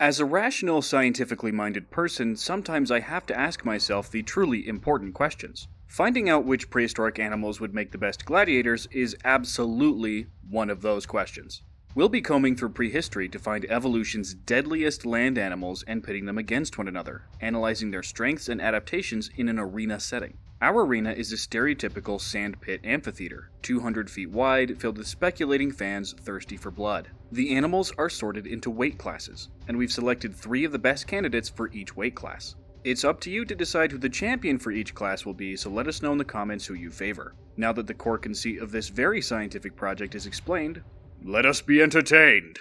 As a rational, scientifically minded person, sometimes I have to ask myself the truly important questions. Finding out which prehistoric animals would make the best gladiators is absolutely one of those questions. We'll be combing through prehistory to find evolution's deadliest land animals and pitting them against one another, analyzing their strengths and adaptations in an arena setting. Our arena is a stereotypical sandpit amphitheatre, 200 feet wide, filled with speculating fans thirsty for blood. The animals are sorted into weight classes, and we've selected 3 of the best candidates for each weight class. It's up to you to decide who the champion for each class will be, so let us know in the comments who you favor. Now that the core conceit of this very scientific project is explained, let us be entertained!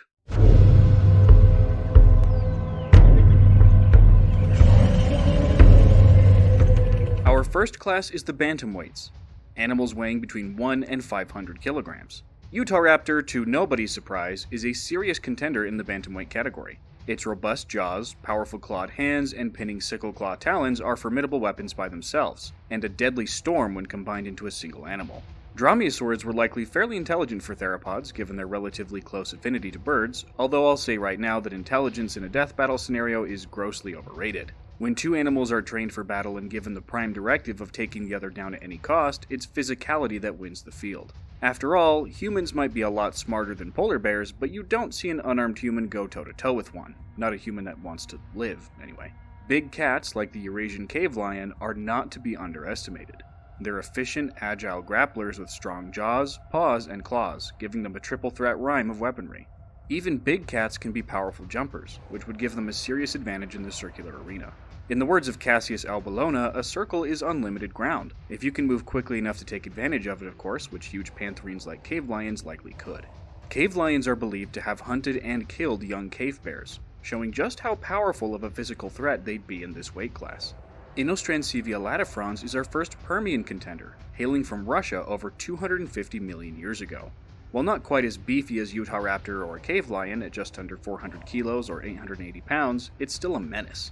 Our first class is the Bantamweights, animals weighing between 1 and 500 kilograms. Utahraptor, to nobody's surprise, is a serious contender in the bantamweight category. Its robust jaws, powerful clawed hands, and pinning sickle claw talons are formidable weapons by themselves, and a deadly storm when combined into a single animal. Dromaeosaurs were likely fairly intelligent for theropods, given their relatively close affinity to birds, although I'll say right now that intelligence in a death battle scenario is grossly overrated. When 2 animals are trained for battle and given the prime directive of taking the other down at any cost, it's physicality that wins the field. After all, humans might be a lot smarter than polar bears, but you don't see an unarmed human go toe-to-toe with one. Not a human that wants to live, anyway. Big cats, like the Eurasian cave lion, are not to be underestimated. They're efficient, agile grapplers with strong jaws, paws, and claws, giving them a triple threat rhyme of weaponry. Even big cats can be powerful jumpers, which would give them a serious advantage in the circular arena. In the words of Cassius Albulona, a circle is unlimited ground, if you can move quickly enough to take advantage of it, of course, which huge pantherines like cave lions likely could. Cave lions are believed to have hunted and killed young cave bears, showing just how powerful of a physical threat they'd be in this weight class. Inostrancevia latifrons is our first Permian contender, hailing from Russia over 250 million years ago. While not quite as beefy as Utahraptor or a cave lion at just under 400 kilos or 880 pounds, it's still a menace.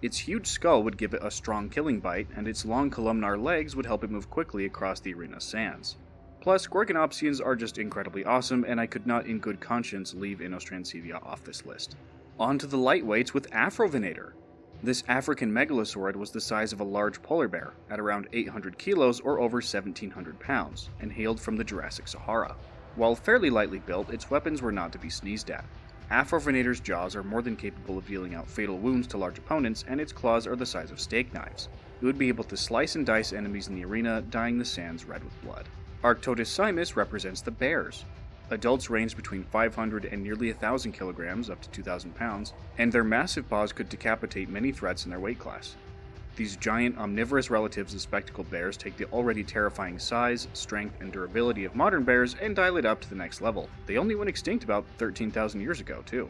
Its huge skull would give it a strong killing bite, and its long columnar legs would help it move quickly across the arena's sands. Plus, Gorgonopsians are just incredibly awesome, and I could not in good conscience leave Inostrancevia off this list. On to the lightweights with Afrovenator. This African megalosaurid was the size of a large polar bear, at around 800 kilos or over 1700 pounds, and hailed from the Jurassic Sahara. While fairly lightly built, its weapons were not to be sneezed at. Afrovenator's jaws are more than capable of dealing out fatal wounds to large opponents, and its claws are the size of steak knives. It would be able to slice and dice enemies in the arena, dyeing the sands red with blood. Arctodus simus represents the bears. Adults range between 500 and nearly 1,000 kilograms, up to 2,000 pounds, and their massive paws could decapitate many threats in their weight class. These giant, omnivorous relatives of spectacled bears take the already terrifying size, strength, and durability of modern bears and dial it up to the next level. They only went extinct about 13,000 years ago, too.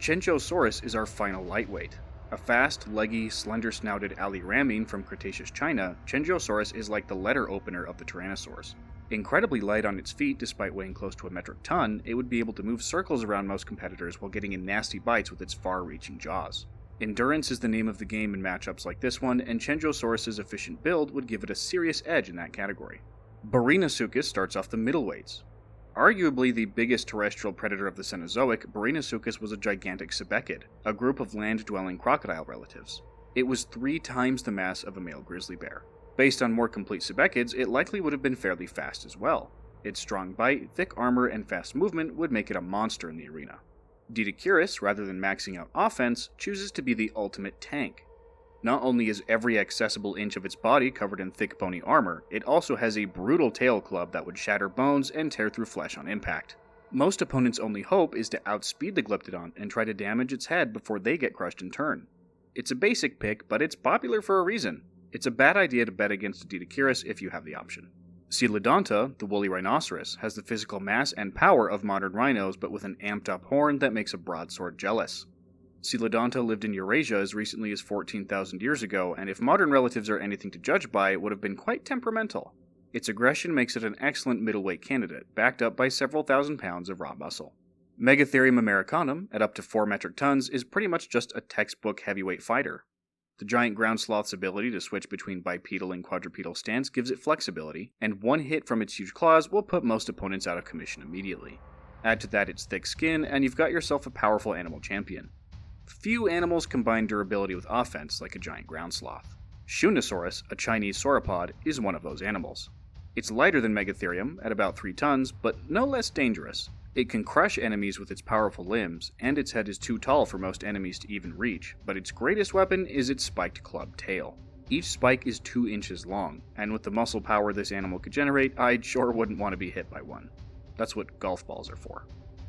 Chenjosaurus is our final lightweight. A fast, leggy, slender-snouted alliramine from Cretaceous China, Chenjosaurus is like the letter opener of the Tyrannosaurs. Incredibly light on its feet despite weighing close to a metric ton, it would be able to move circles around most competitors while getting in nasty bites with its far-reaching jaws. Endurance is the name of the game in matchups like this one, and Chenjosaurus's efficient build would give it a serious edge in that category. Barinasuchus starts off the middleweights. Arguably the biggest terrestrial predator of the Cenozoic, Barinasuchus was a gigantic sebecid, a group of land-dwelling crocodile relatives. It was 3 times the mass of a male grizzly bear. Based on more complete sebecids, it likely would have been fairly fast as well. Its strong bite, thick armor, and fast movement would make it a monster in the arena. Didacurus, rather than maxing out offense, chooses to be the ultimate tank. Not only is every accessible inch of its body covered in thick bony armor, it also has a brutal tail club that would shatter bones and tear through flesh on impact. Most opponents' only hope is to outspeed the Glyptodon and try to damage its head before they get crushed in turn. It's a basic pick, but it's popular for a reason. It's a bad idea to bet against Didacurus if you have the option. Coelodonta, the woolly rhinoceros, has the physical mass and power of modern rhinos, but with an amped-up horn that makes a broadsword jealous. Coelodonta lived in Eurasia as recently as 14,000 years ago, and if modern relatives are anything to judge by, it would have been quite temperamental. Its aggression makes it an excellent middleweight candidate, backed up by several thousand pounds of raw muscle. Megatherium americanum, at up to 4 metric tons, is pretty much just a textbook heavyweight fighter. The giant ground sloth's ability to switch between bipedal and quadrupedal stance gives it flexibility, and one hit from its huge claws will put most opponents out of commission immediately. Add to that its thick skin, and you've got yourself a powerful animal champion. Few animals combine durability with offense like a giant ground sloth. Shunnosaurus, a Chinese sauropod, is one of those animals. It's lighter than Megatherium, at about 3 tons, but no less dangerous. It can crush enemies with its powerful limbs, and its head is too tall for most enemies to even reach, but its greatest weapon is its spiked club tail. Each spike is 2 inches long, and with the muscle power this animal could generate, I sure wouldn't want to be hit by one. That's what golf balls are for.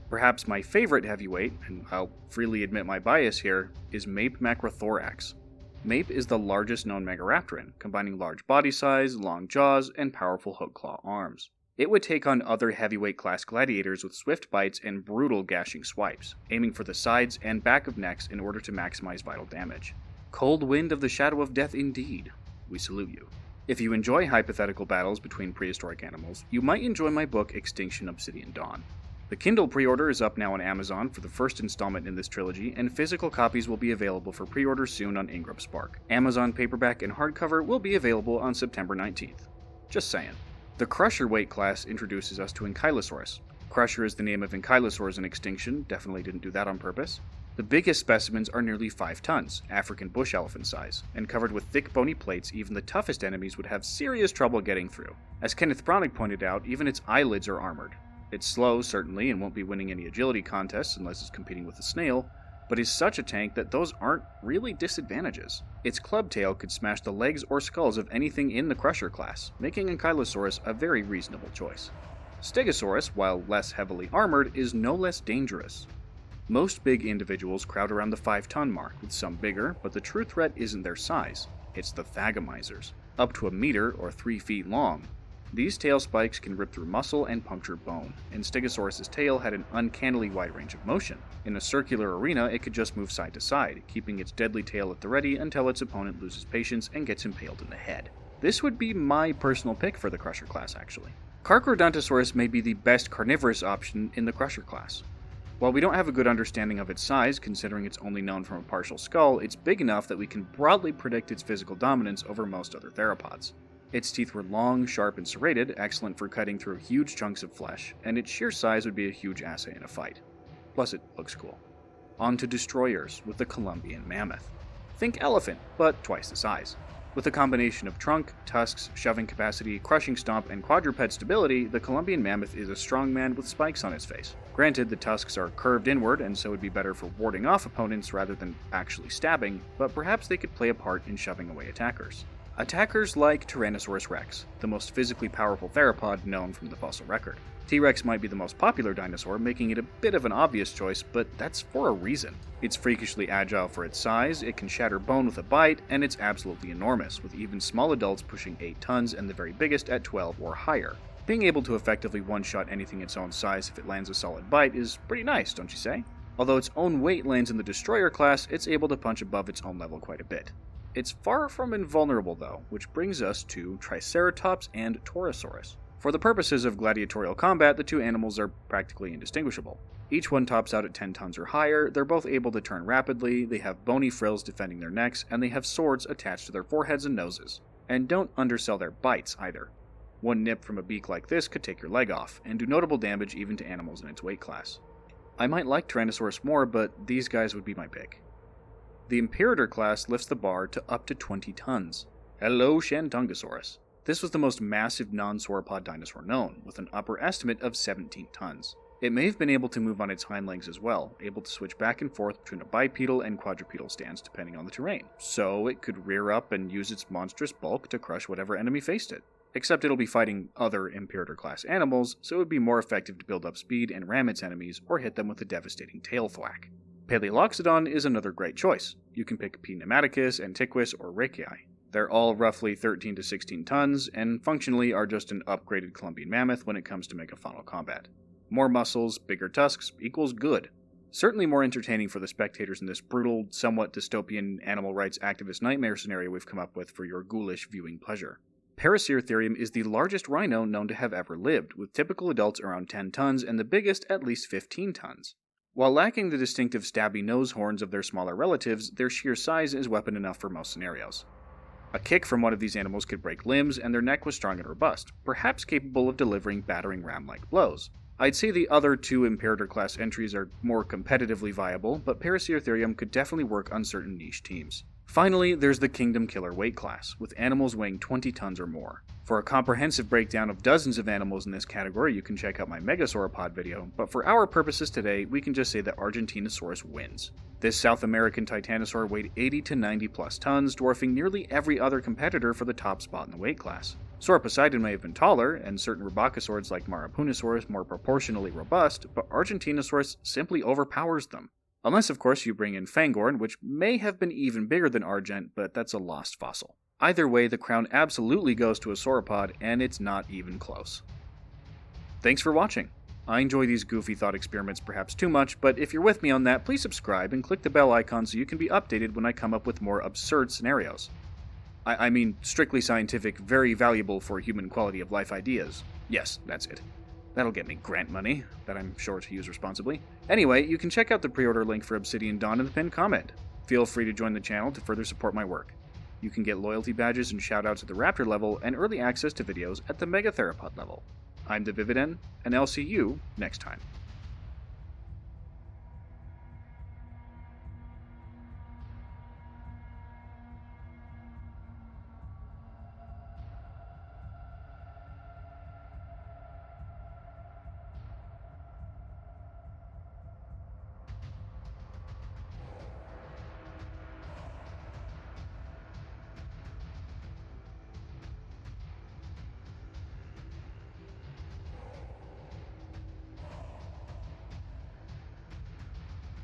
Perhaps my favorite heavyweight, and I'll freely admit my bias here, is Mape macrothorax. Mape is the largest known megaraptoran, combining large body size, long jaws, and powerful hook claw arms. It would take on other heavyweight class gladiators with swift bites and brutal gashing swipes, aiming for the sides and back of necks in order to maximize vital damage. Cold wind of the shadow of death indeed. We salute you. If you enjoy hypothetical battles between prehistoric animals, you might enjoy my book Extinction Obsidian Dawn. The Kindle pre-order is up now on Amazon for the first installment in this trilogy, and physical copies will be available for pre-order soon on Ingram Spark. Amazon paperback and hardcover will be available on September 19th. Just saying. The Crusher weight class introduces us to Ankylosaurus. Crusher is the name of ankylosaurs in extinction, definitely didn't do that on purpose. The biggest specimens are nearly 5 tons, African bush elephant size, and covered with thick bony plates even the toughest enemies would have serious trouble getting through. As Kenneth Bronick pointed out, even its eyelids are armored. It's slow, certainly, and won't be winning any agility contests unless it's competing with a snail, but is such a tank that those aren't really disadvantages. Its club tail could smash the legs or skulls of anything in the Crusher class, making Ankylosaurus a very reasonable choice. Stegosaurus, while less heavily armored, is no less dangerous. Most big individuals crowd around the 5-ton mark, with some bigger, but the true threat isn't their size, it's the thagomizers, up to 1 meter or 3 feet long. These tail spikes can rip through muscle and puncture bone, and Stegosaurus's tail had an uncannily wide range of motion. In a circular arena, it could just move side to side, keeping its deadly tail at the ready until its opponent loses patience and gets impaled in the head. This would be my personal pick for the Crusher class, actually. Carcharodontosaurus may be the best carnivorous option in the Crusher class. While we don't have a good understanding of its size, considering it's only known from a partial skull, it's big enough that we can broadly predict its physical dominance over most other theropods. Its teeth were long, sharp, and serrated, excellent for cutting through huge chunks of flesh, and its sheer size would be a huge asset in a fight. Plus, it looks cool. On to destroyers, with the Columbian mammoth. Think elephant, but twice the size. With a combination of trunk, tusks, shoving capacity, crushing stomp, and quadruped stability, the Columbian mammoth is a strong man with spikes on its face. Granted, the tusks are curved inward, and so would be better for warding off opponents rather than actually stabbing, but perhaps they could play a part in shoving away attackers. Attackers like Tyrannosaurus rex, the most physically powerful theropod known from the fossil record. T-Rex might be the most popular dinosaur, making it a bit of an obvious choice, but that's for a reason. It's freakishly agile for its size, it can shatter bone with a bite, and it's absolutely enormous, with even small adults pushing 8 tons and the very biggest at 12 or higher. Being able to effectively one-shot anything its own size if it lands a solid bite is pretty nice, don't you say? Although its own weight lands in the Destroyer class, it's able to punch above its own level quite a bit. It's far from invulnerable though, which brings us to Triceratops and Torosaurus. For the purposes of gladiatorial combat, the two animals are practically indistinguishable. Each one tops out at 10 tons or higher, they're both able to turn rapidly, they have bony frills defending their necks, and they have swords attached to their foreheads and noses. And don't undersell their bites either. One nip from a beak like this could take your leg off, and do notable damage even to animals in its weight class. I might like Tyrannosaurus more, but these guys would be my pick. The Imperator class lifts the bar to up to 20 tons. Hello, Shantungosaurus. This was the most massive non-sauropod dinosaur known, with an upper estimate of 17 tons. It may have been able to move on its hind legs as well, able to switch back and forth between a bipedal and quadrupedal stance depending on the terrain. So it could rear up and use its monstrous bulk to crush whatever enemy faced it. Except it'll be fighting other Imperator class animals, so it would be more effective to build up speed and ram its enemies or hit them with a devastating tail thwack. Paleoloxodon is another great choice. You can pick P. pneumaticus, Antiquus, or Reikii. They're all roughly 13 to 16 tons, and functionally are just an upgraded Columbian mammoth when it comes to megafaunal combat. More muscles, bigger tusks, equals good. Certainly more entertaining for the spectators in this brutal, somewhat dystopian animal rights activist nightmare scenario we've come up with for your ghoulish viewing pleasure. Paraceratherium is the largest rhino known to have ever lived, with typical adults around 10 tons and the biggest at least 15 tons. While lacking the distinctive stabby nose horns of their smaller relatives, their sheer size is weapon enough for most scenarios. A kick from one of these animals could break limbs, and their neck was strong and robust, perhaps capable of delivering battering ram-like blows. I'd say the other two Imperator class entries are more competitively viable, but Paraceratherium could definitely work on certain niche teams. Finally, there's the Kingdom Killer weight class, with animals weighing 20 tons or more. For a comprehensive breakdown of dozens of animals in this category, you can check out my Megasauropod video, but for our purposes today, we can just say that Argentinosaurus wins. This South American titanosaur weighed 80 to 90 plus tons, dwarfing nearly every other competitor for the top spot in the weight class. Sauroposeidon may have been taller, and certain Rubacosaurs like Marapunosaurus more proportionally robust, but Argentinosaurus simply overpowers them. Unless, of course, you bring in Fangorn, which may have been even bigger than Argent, but that's a lost fossil. Either way, the crown absolutely goes to a sauropod, and it's not even close. Thanks for watching. I enjoy these goofy thought experiments perhaps too much, but if you're with me on that, please subscribe and click the bell icon so you can be updated when I come up with more absurd scenarios. I mean, strictly scientific, very valuable for human quality of life ideas. Yes, that's it. That'll get me grant money, that I'm sure to use responsibly. Anyway, you can check out the pre-order link for Obsidian Dawn in the pinned comment. Feel free to join the channel to further support my work. You can get loyalty badges and shoutouts at the Raptor level, and early access to videos at the Megatheropod level. I'm the Vividen, and I'll see you next time.